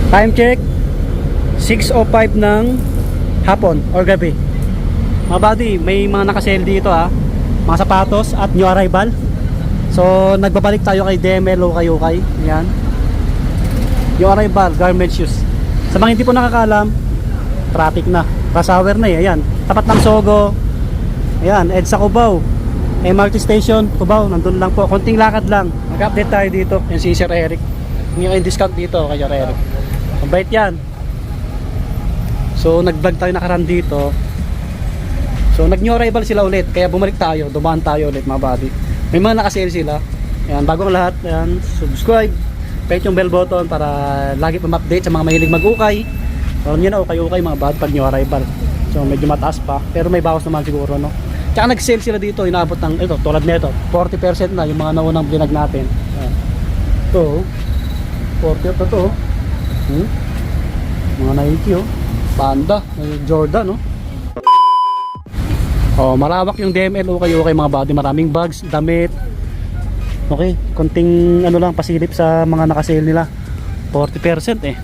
Time check 6:05 ng hapon or gabi. Mga buddy, may mga nakasale dito mga sapatos at new arrival. So nagbabalik tayo kay DML Ukay-Ukay. Ayan, new arrival garment shoes. Sa mga hindi po nakakalam, traffic na, rush hour na Ayan, tapat ng Sogo. Ayan, EDSA Cubao, MRT Station Cubao, nandun lang po, konting lakad lang. Mag-update tayo dito. Yan si Sir Eric, yung discount dito kay Sir Eric. Mabait yan. So nag-vlog tayo nakaraan dito. So nag-new arrival sila ulit, kaya bumalik tayo, dumaan tayo ulit mga buddy. May mga nakasale sila. Ayan, bago ang lahat, ayan, subscribe, pahit yung bell button para lagi pa ma-update sa mga mahilig mag-ukay. So yun na, ukay-ukay mga buddy pag new arrival. So medyo mataas pa, pero may bawas naman siguro, no? Tsaka nag-sale sila dito, inaabot ng ito, tulad nito, 40% na yung mga naunang binag natin. Ayan. Ito, 40 na to. Mga Nike, Panda, Jordan, malawak yung DML Ukay-Ukay mga buddy, maraming bags, damit. Okay, konting lang pasilip sa mga nakasale nila. 40%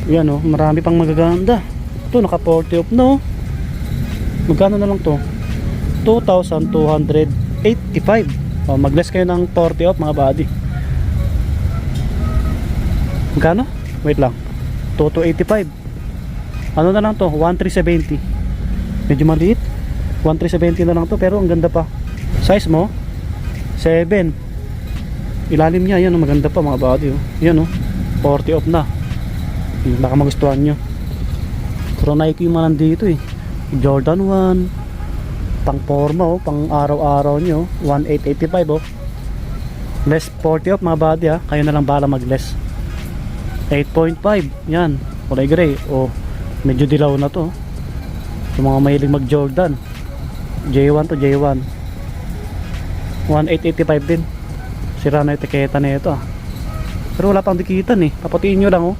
Yan marami pang magaganda. Ito naka 40 off no. Magkano na lang to? 2,285. Mag-less kayo ng 40 off mga buddy. Magkano? Wait lang. 2,285. Ano na lang to? 1,370. Medyo maliit. 1,370 na lang to, pero ang ganda pa. Size mo 7. Ilalim niya, yan maganda pa mga buddy. Yan 40 off na. Baka magustuhan nyo. Pero Nike yung mga nandito Jordan 1. Pang forma pang araw-araw nyo 1,885 less 40 off mga buddy kayo na lang bahala mag less. 8.5 yan, kulay gray. Medyo dilaw na to. Yung mga mahilig mag Jordan J1 to J1 1,885 din. Sira na yung etiketa na ito pero wala pang dikitan papatiin nyo lang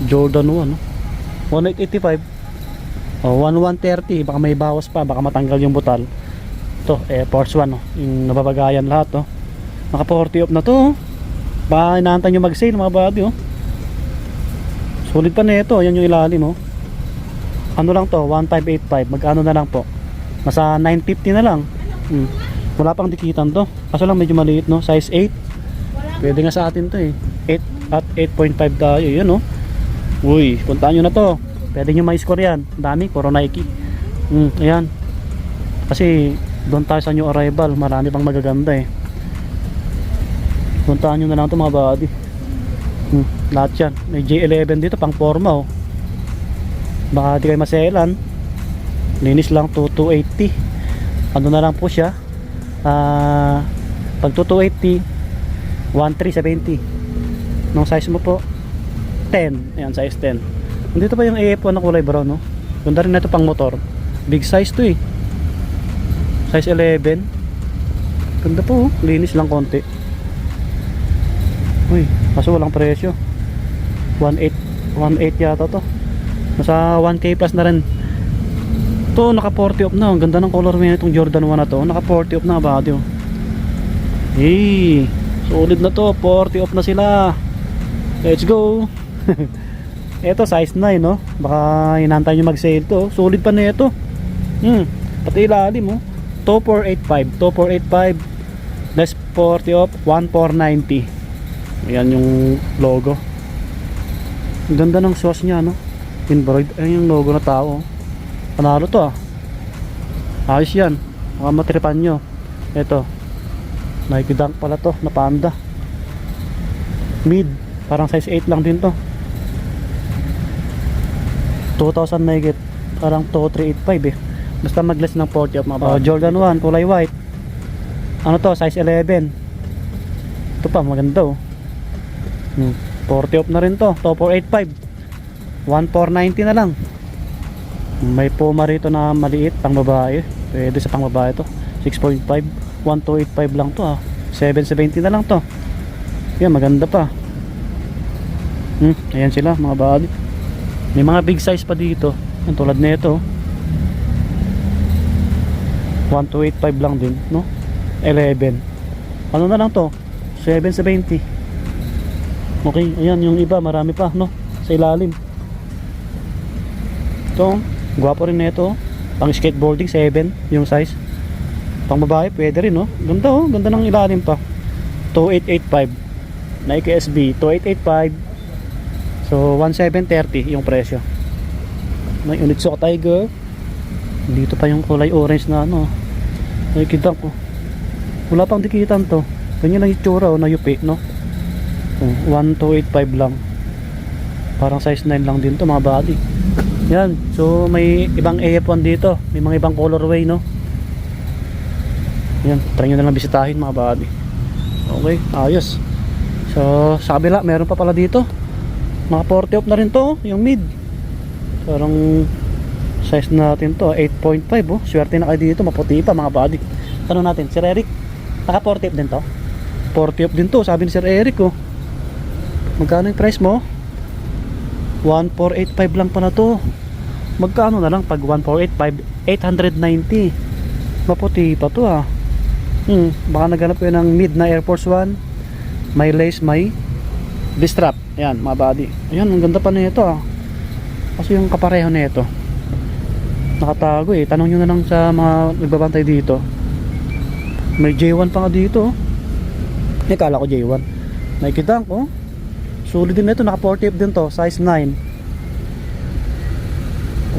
Jordan 1 1,885. 1,130. Baka may bawas pa, baka matanggal yung butal. Ito Air Force 1 yung nababagayan lahat naka 40 off na to. Baka inaantay nyo mag sale mga buddy sulit pa na ito. Yan yung ilalim ano lang to, 1,585. Magkano na lang po? Nasa 950 na lang. Wala pang dikitan to, kaso lang medyo maliit size 8. Pwede nga sa atin to 8 at 8.5 tayo. Yun uy, puntaan nyo na to. Pwede nyo ma-score yan. Dami, puro Nike. Ayan, kasi doon tayo sa new arrival, marami pang magaganda puntaan nyo na lang to mga buddy. Lahat yan, may J11 dito pang forma baka di kayo maselan. Linis lang to 280. Ano na lang po siya, pag 280 1,370. Nung size mo po 10, ayan size 10. Dito pa yung AF1 na kulay brown ganda rin na ito pang motor, big size to size 11. Ganda po linis lang konti. Uy, kaso walang presyo. 1,800 yata to. Nasa 1K plus na rin to. Naka 40 off na. Ang ganda ng color may itong Jordan 1 na to. Naka 40 off na ba ito? Solid na to. 40 off na sila. Let's go. Ito size 9 baka hinantay nyo mag sale to. Solid pa na ito. Pati ilalim 2,485. 2,485 less 40 off 1,490. Ayan yung logo. Ang ganda ng sauce nya embroidered. Ayan yung logo na tao. Panalo to ayos yan. Baka matripan nyo. Ito Nike Dunk pala to na Panda. Mid, parang size 8 lang din to. 2,000 megit. Parang 2,385 basta mag-less ng 40 off mga Jordan 1 kulay white. Ano to, size 11. Ito pa maganda 40 off na rin to. 2,485 1,490 na lang. May Puma rito na maliit pang babae. Pwede sa pang babae to. 6.5 1,285 lang to 770 na lang to. Yan maganda pa. Ayan sila mga buddy. May mga big size pa dito. Yan tulad nito 1,285 lang din 11. Ano na lang to 770. Okay, ayan yung iba, marami pa, no? Sa ilalim. Ito, gwapo rin na ito. Pang skateboarding, 7 yung size. Pang babae, pwede rin, no? Ganda, oh. Ganda ng ilalim pa. 2885. Nike SB, 2885. So, 1730 yung presyo. May Onitsuka Tiger. Dito pa yung kulay orange na ano. Nakikita ko. Wala pang dikitan to. Ganyan lang yung tsura, oh, na yupi, no? 1285 lang. Parang size 9 lang din to, mga body. Yan. So, may ibang AF1 dito. May mga ibang colorway, no? Yan. Try nyo na lang bisitahin, mga body. Okay, ayos. So, sa kabila, meron pa pala dito. Mga 40 off na rin to, yung mid. Parang size natin to 8.5, oh. Swerte na kayo dito, maputi pa mga body. Tanong natin, Sir Eric, naka 40 off din to? 40 off din to, sabi ni Sir Eric, oh. Magkano yung price mo? 1485 lang pa na to. Magkano na lang pag 1485? 890. Maputi pa to, ah. Baka naganap ko yun ng mid na Air Force 1. May lace, may B-strap. Ayan, mga body. Ayan, ang ganda pa na ito, ah. Kasi yung kapareho na ito nakatago, eh. Tanong nyo na lang sa mga nagbabantay dito. May J1 pa nga dito, oh. Kala ko J1. Nakikita ko, sulit din na ito. Naka 40 din to, size 9.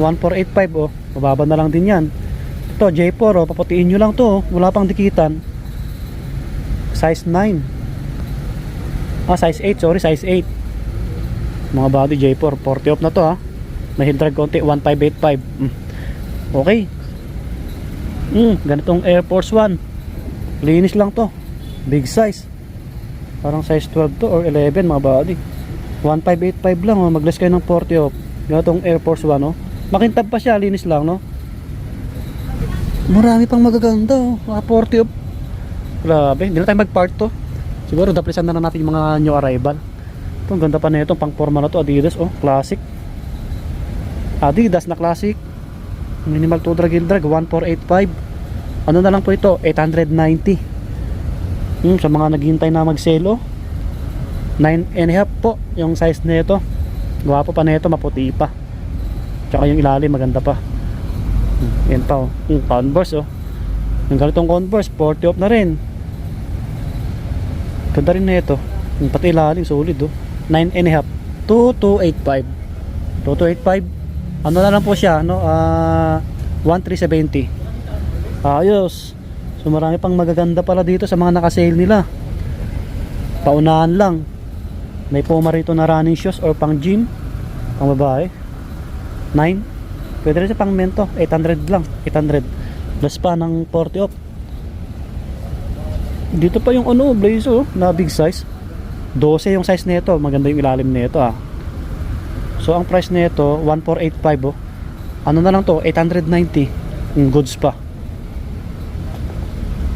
1485, oh. Mababa na lang din yan. Ito J4, oh. Paputiin nyo lang to, oh. Wala pang dikitan. Size 9. Size 8, sorry, size 8. Mga body J4, 40 off na to, ha. May heel drag konti, 1585. Okay. Ganitong Air Force 1. Linis lang to. Big size. Parang size 12 to or 11, mga body. 1585 lang, oh. Mag-less kayo ng 40 off. Ganitong Air Force 1, oh. Makintab pa siya, linis lang, no. Marami pang magaganda, oh. Mga 40 off. Grabe, hindi na tayo mag-part to. Siguro daplisan na natin yung mga new arrival. Ito, ang ganda pa na ito, pang forma na to. Adidas, oh, classic. Adidas na classic. Minimal 2 drag heel drag, 1485. Ano na lang po ito, 890. Sa mga naghihintay na mag-sale, oh. 9.5 po yung size na ito. Gwapo pa na ito, maputi pa. Tsaka yung ilalim maganda pa. Yan pa, oh. Converse, oh. Yung ganitong Converse, 40 off na rin. Ganda rin na ito. Yung pati ilalim, solid, oh. 9.5, 2285. 2285. Ano na lang po siya, no? 1370. Ayos. So marami pang magaganda pala dito sa mga naka-sale nila. Paunahan lang. May Puma rito na running shoes or pang gym, pang babae. 9. Pwede rin sa pang men to, 800 lang, 800. Plus pa ng 40 off. Dito pa yung ano, blazer, na big size. 12 yung size nito, maganda yung ilalim nito, ah. So ang price nito 1485, oh. Ano na lang to, 890. Goods pa.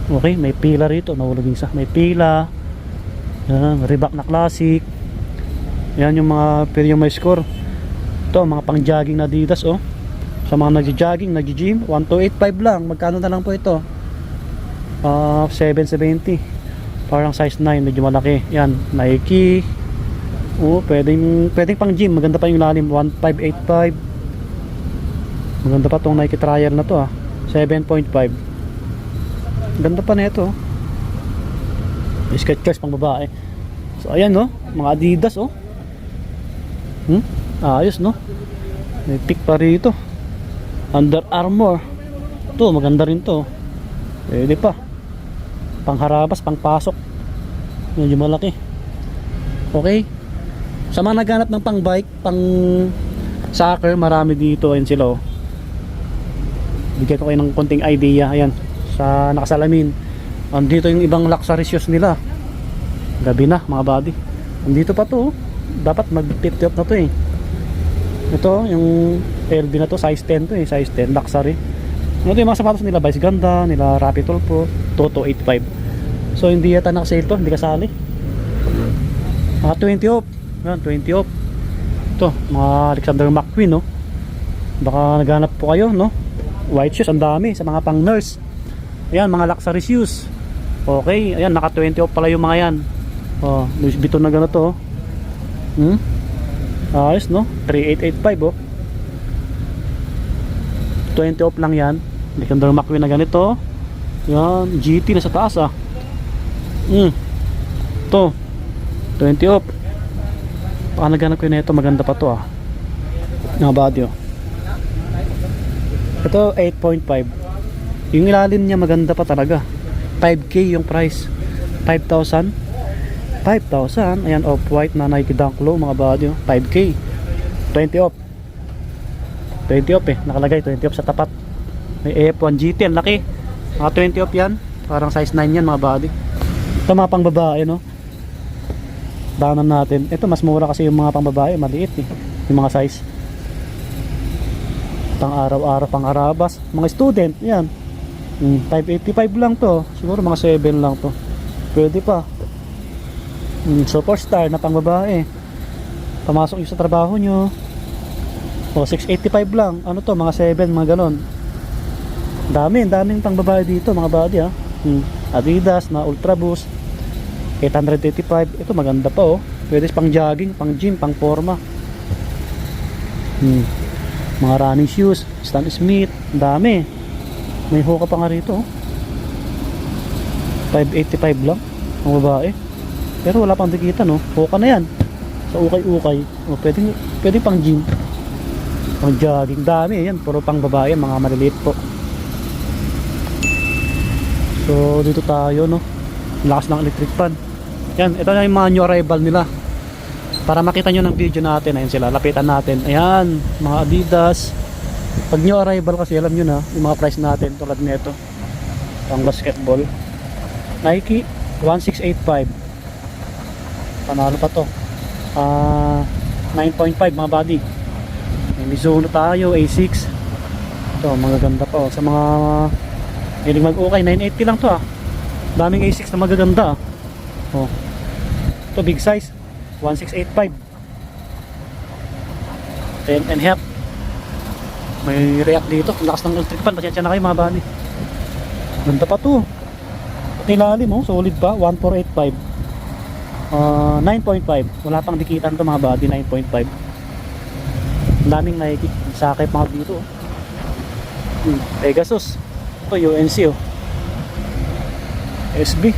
Okay, may pila rito, nahulog isa. May pila. Yan, Reebok na classic. Yan yung mga pwede yung may score. Ito, mga pang jogging na Adidas, oh. Sa mga nagji-jogging, nagji-gym, 1285 lang. Magkano na lang po ito? 770. Parang size 9, medyo malaki. Yan, Nike. Pwedeng pang gym. Maganda pa yung lalim, 1585. Maganda pa tong Nike trial na to, 7.5. Ganda pa na ito. Skechers pang babae. So ayan, no, mga Adidas, oh. Ayos, no. May pick pa rito. Under Armour. Ito, maganda rin to. Pwede pa. Pangharabas, pangpasok. Medyo malaki. Okay. Sa mga naghanap ng pang bike, pang soccer, marami dito. Ayan sila, oh. Bigyan ko kayo ng konting idea. Ayan, sa nakasalamin. Andito yung ibang luxury shoes nila. Gabi na, mga body. Andito pa to, oh. Dapat mag-50 off na to, eh. Ito, yung LB na to, size 10 to, eh. Size 10, luxury. Ito yung mga sapatos nila, Vice Ganda, nila Rapid Pro, Toto 85. So hindi yata nakasale to, hindi kasali. 20 off. Yan, 20 off. Ito, mga Alexander McQueen, no. Baka naghanap po kayo, no. White shoes, ang dami sa mga pang nurse. Ayan, mga luxury shoes. Okay, ayan, naka 20 off pala yung mga yan. Louis Vuitton na ganito, oh. Ayos no, 3885 oh. 20 off lang yan. Alexander McQueen na ganito. Yan, GT na sa taas ah. To 20 off. Baka naghanap ko na ito, maganda pa to ah. Mga body oh. Ito 8.5. Yung ilalim niya maganda pa talaga. 5K yung price. 5,000. Ayan, off-white na Nike Dunk Low mga body oh. 5K. 20 off. 20 off eh, nakalagay 20 off sa tapat. May F1 GT, ang laki. Mga 20 off yan. Parang size 9 yan mga body. Ito mga pang babae no. Daanan natin. Ito mas mura kasi yung mga pang babae, maliit eh. Yung mga size. Pang araw-araw, pang arabas. Mga student, yan. 585 lang to. Siguro mga 7 lang to. Pwede pa. Superstar na pang babae. Pamasok yung sa trabaho nyo. O 685 lang. Ano to, mga 7, mga ganon. Daming pang babae dito mga body ha. Adidas na Ultra Boost 885. Ito maganda pa oh. Pwede pang jogging, pang gym, pang forma. Mga running shoes, Stan Smith, dami. May hoka pa nga rito oh. 585 lang ang babae. Pero wala pang dikitan no. Hoka na yan. Sa ukay-ukay. Oh, pwede pang gym. Pang jogging, dami yan. Puro pang babae, mga maliliit po. So dito tayo no. Lakas ng electric fan. Yan, ito na yung mga new arrival nila. Para makita nyo ng video natin. Ayan sila, lapitan natin. Ayan, mga Adidas. Pag new arrival kasi alam nyo na yung mga price natin tulad nito. Pang basketball Nike 1685. Panalo pa to. 9.5 mga body. May Mizuno tayo, A6. Ito, magaganda pa oh. Sa mga hiling mag-ukay, 980 lang to ah. Daming A6 na magaganda ah. Oh. Ito big size 1685. 10 and half. May react dito. Lakas ng electric fan. Pasensya na kayo mga bani. Ganda pa to. Pati lalim oh. Solid pa. 1485. 9.5. Wala pang dikitan to mga body. 9.5. Daming Nike. Sakay pa dito oh. Pegasus. Ito UNC oh. SB.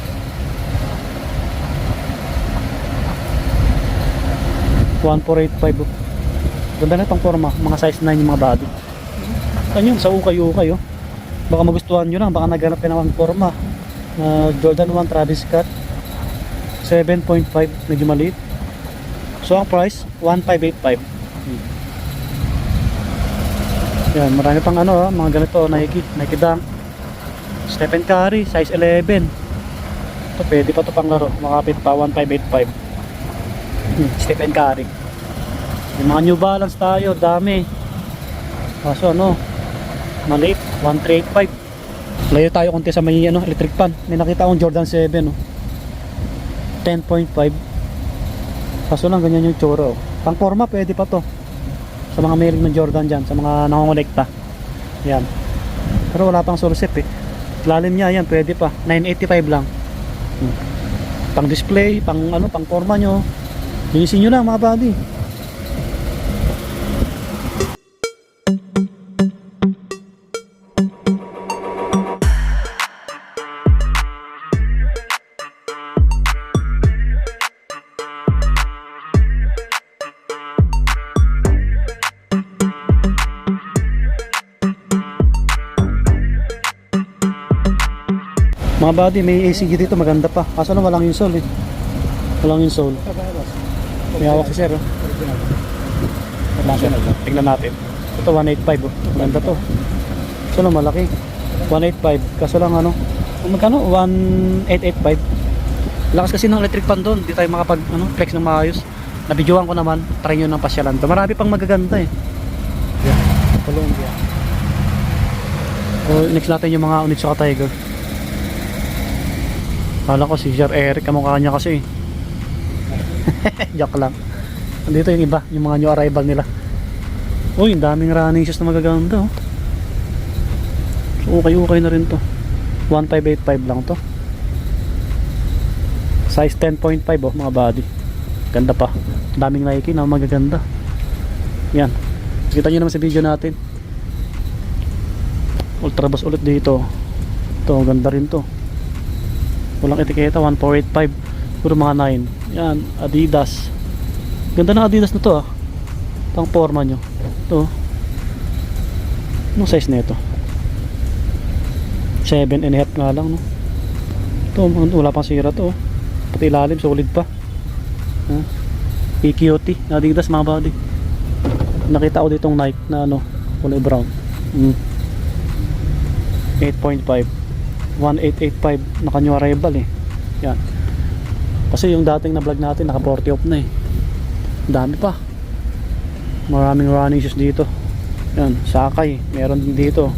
1485 oh. Ganda na itong forma. Mga size 9 yung mga body. Ano yun? Sa ukay-ukay oh. Baka magustuhan nyo lang. Baka naghanap ka ng forma. Jordan 1 Travis Scott 7.5. Medyo maliit. So ang price 1585. Yan. Marami pang ano oh. Mga ganito Nike Dunk Stephen Curry size 11. Ito pwede pa ito pang laro. Makapit pa 1585. Stephen Curry. Yung mga New Balance tayo, dami. Kaso ano, maliit, 1385. Layo tayo konti sa may ano, electric fan. May nakita akong Jordan 7 no. 10.5. Kaso lang ganyan yung tsura oh. Pang forma pwede pa to. Sa mga mailing ng Jordan dyan, sa mga nakongolekta. Yan. Pero wala pang sursip eh. Lalim niya yan, pwede pa. 985 lang. Pang display, pang ano, pang forma nyo. Linisin nyo lang mga buddy. Mga buddy, may ACG dito maganda pa. Kaso lang walang insole eh. Walang insole. May hawak si sir oh. Tingnan natin. Ito 185 oh. Maganda to. Kaso lang malaki. 185. Kaso lang ano. Magkano? 1885. Lakas kasi ng electric fan doon. Hindi tayo makapag ano, flex ng maayos. Nabidyohan ko naman. Try nyo ng pasyalan to. Marami pang magaganda eh. Yeah. Columbia. So, next natin yung mga Onitsuka Tiger. Kala ko si Sir Eric. Kamukha niya kasi joke lang. Andito yung iba. Yung mga new arrival nila. Uy, daming running shoes na magaganda oh. So, okay na rin to. 1585 lang to. Size 10.5 oh mga body. Ganda pa. Daming Nike na magaganda. Yan. Kita nyo naman sa video natin. Ultraboost ulit dito. Ito, ganda rin to. Walang etiketa, 1485. Puro mga 9. Yan, Adidas. Ganda ng Adidas na to ah. Pang forma nyo. Ito. Anong size na ito? 7.5 nga lang, no? Ito, wala pang sira to. Pati ilalim, solid pa. PQT, Adidas mga body. Nakita ko ditong Nike na ano, kulay brown. 8.5 1885 naka new arrival eh. Yan. Kasi yung dating na vlog natin naka 40 off na eh. Dami pa. Maraming running shoes dito. Yan, Sakay. Meron din dito.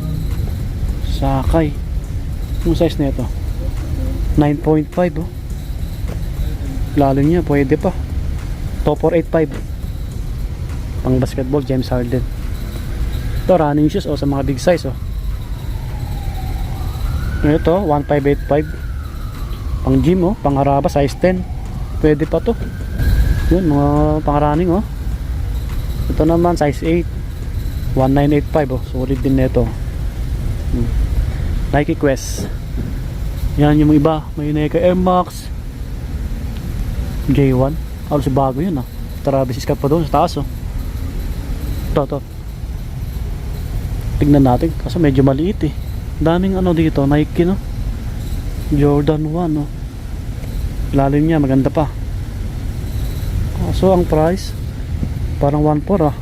Sakay. Yung size na ito 9.5 oh. Lalo niya, pwede pa. Top 485 pang basketball, James Harden. Ito, running shoes oh, sa mga big size oh. Ito, 1585 pang gym oh, pang haraba, size 10. Pwede pa to. Yun, mga pang running oh. Ito naman, size 8 1985 oh, solid din nito. Nike Quest. Yan yung iba, may Nike Air Max J1. Halos bago yun ah. Travis Scott pa doon sa taas oh. Ito. Tignan natin kasi medyo maliit eh. Daming ano dito, Nike no. Jordan 1 no. Ilalim niya maganda pa. So ang price parang 1.4 ah.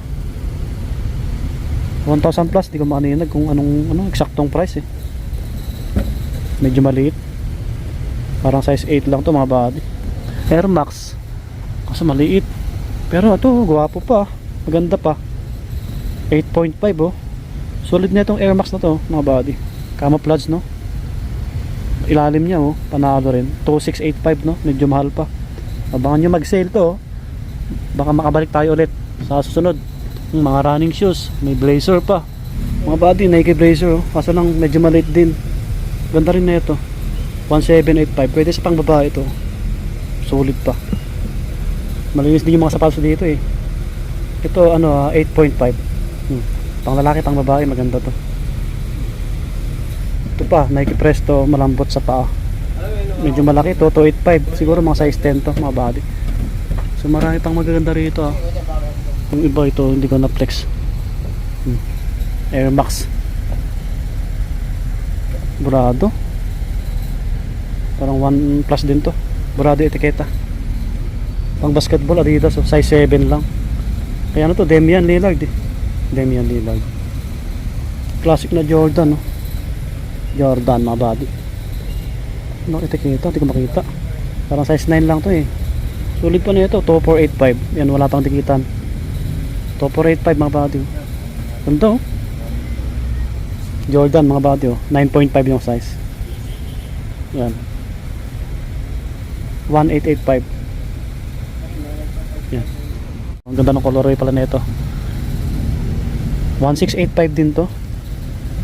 1,000 plus, di ko maaninag kung anong eksaktong price eh. Medyo maliit. Parang size 8 lang to mga body. Air Max kasi maliit. Pero ito, gwapo pa. Maganda pa. 8.5 oh. Solid na itong Air Max na to mga body. Camouflage no. Ilalim niya oh, panalo rin. 2685 no, medyo mahal pa. Abangan nyo mag-sale to oh. Baka makabalik tayo ulit sa susunod. Mga running shoes, may blazer pa. Mga body, Nike blazer oh. Kaso lang medyo maliit din. Ganda rin na ito. 1785, pwede sa pang babae ito. Solid pa. Malinis din yung mga sapatos dito eh. Ito ano 8.5. Pang lalaki, pang babae, maganda to. Ito pa, Nike Presto, malambot sa paa. Medyo malaki to, 285. Siguro mga size 10 to, mga body. So marami pang magaganda rito ah. Yung iba ito, hindi ko na-flex. Air Max Burado. Parang 1 plus din to. Burado etiketa. Pang basketball, Adidas, oh, size 7 lang. Kaya ano to, Damian Lillard eh. Damian Lillard. Classic na Jordan, no? Jordan, mga body. Ano etiketa? Hindi ko makita. Parang size 9 lang to eh. Sulit pa na ito, top 485. Yan, wala pang tikitan. Top 485 mga body. Ganito oh. Jordan mga body oh. 9.5 yung size. Yan. 1885. Yan. Ang ganda ng colorway pala nito. 1685 din to.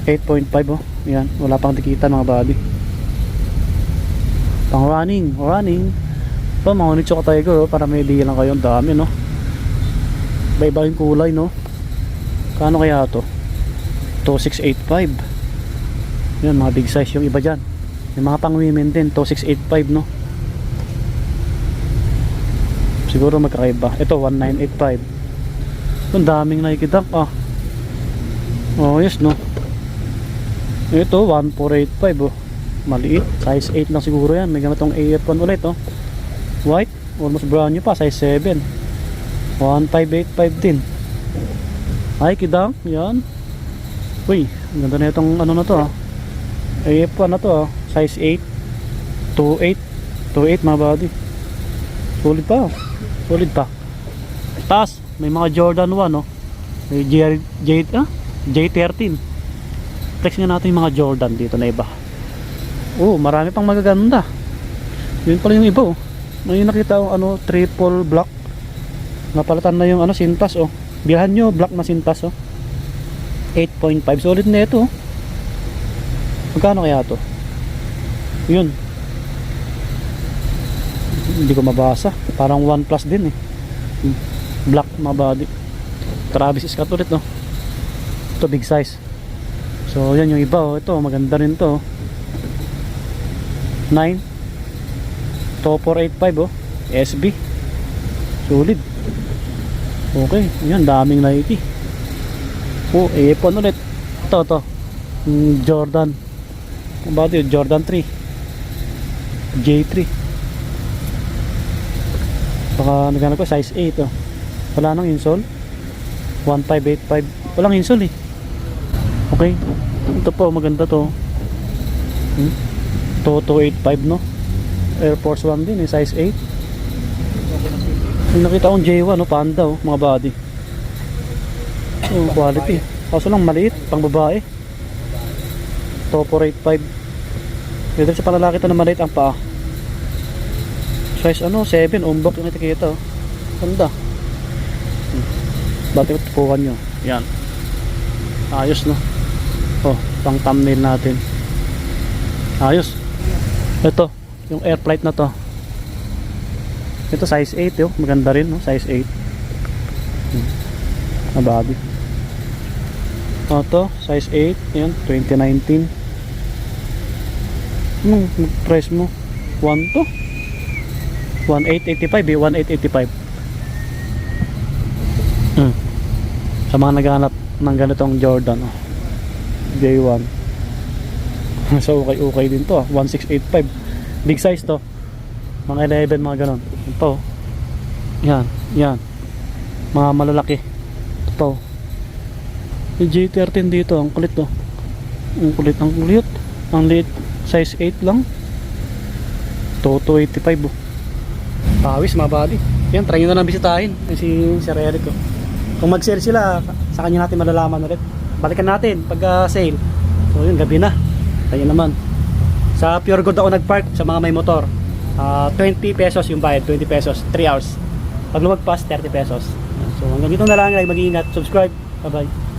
8.5 oh. Yan, wala pang tikitan mga body. Pang running. Ito mga Onitsuka Tiger oh, para may idea lang kayo. Ang dami no. Iba-iba yung kulay no. Kano kaya to? 2685. Yan, mga big size yung iba dyan. Yung mga pang women din, 2685 no. Siguro magkakaiba. Ito 1985. Ang daming Nike Dunk ah. Oh yes no. Ito 1485 oh. Maliit, size 8 lang siguro yan. May ganitong AF1 ulit oh. White, almost brand new pa, size 7. 1585 din. Nike Dunk, yan. Uy, ang ganda na itong ano na to ah. AF1 na to ah. Size 8 28 mga body. Solid pa oh. Solid pa. Taas, may mga Jordan 1 oh. May J13. Flex nga natin yung mga Jordan dito na iba. Oh, marami pang magaganda. Yun pala yung iba oh. May nakita ko ano, triple black. Napalitan na yung ano, sintas oh. Bilhan nyo, black na sintas oh. 8.5, solid na ito oh. Magkano kaya to? Yun. Hindi ko mabasa. Parang 1 plus din eh. Black mga body. Travis Scott ulit, no? Ito big size. So yan yung iba, oh. Ito maganda rin to, 9 to 485, oh. SB solid. Okay, yan daming Nike. Oh, Epon ulit. Ito Jordan, ang body Jordan 3 J3. Baka naghanap ko size 8, oh. Wala nang insole. 1585, walang insole eh. Okay, ito po maganda to. To 285, no? Air Force 1 din eh, size 8. Yung nakita kong J1, no? Panda, oh, mga body. Oh, quality. Kaso lang maliit, pang babae. To 485. Pwede sa panlalaki ito na maliit ang paa. Size 7, umbok yung etiketa, oh. Ganda. Dati ko tupukan nyo. Yan. Ayos, no? Oh, pang thumbnail natin. Ayos. Ito, yung air flight na to. Ito size 8, oh. Maganda rin, no? Size 8. Na body. Ito, size 8. Yan, 2019. Price mo 1 to 1885, 1885. Sa mga naghahanap ng ganitong Jordan, oh. J1. So okay din to, 1685. Big size to. Mga 11, mga ganon. Ito. Yan. Mga malalaki. Ito. Yung J13 dito, ang kulit to. Ang liit. Size 8 lang. To 285, oh. Pawis mga body. Yan, try nyo na lang bisitahin. Si Sir Eric, oh. Kung mag-sale sila, sa kanya natin malalaman ulit. Balikan natin pag sale. So yun, gabi na. Tayo naman. Sa Pure Gold ako nagpark sa mga may motor. 20 pesos yung bayad, 20 pesos, 3 hours. Pag lumagpas, 30 pesos. So hanggang dito na lang, mag-iingat. Subscribe. Bye bye.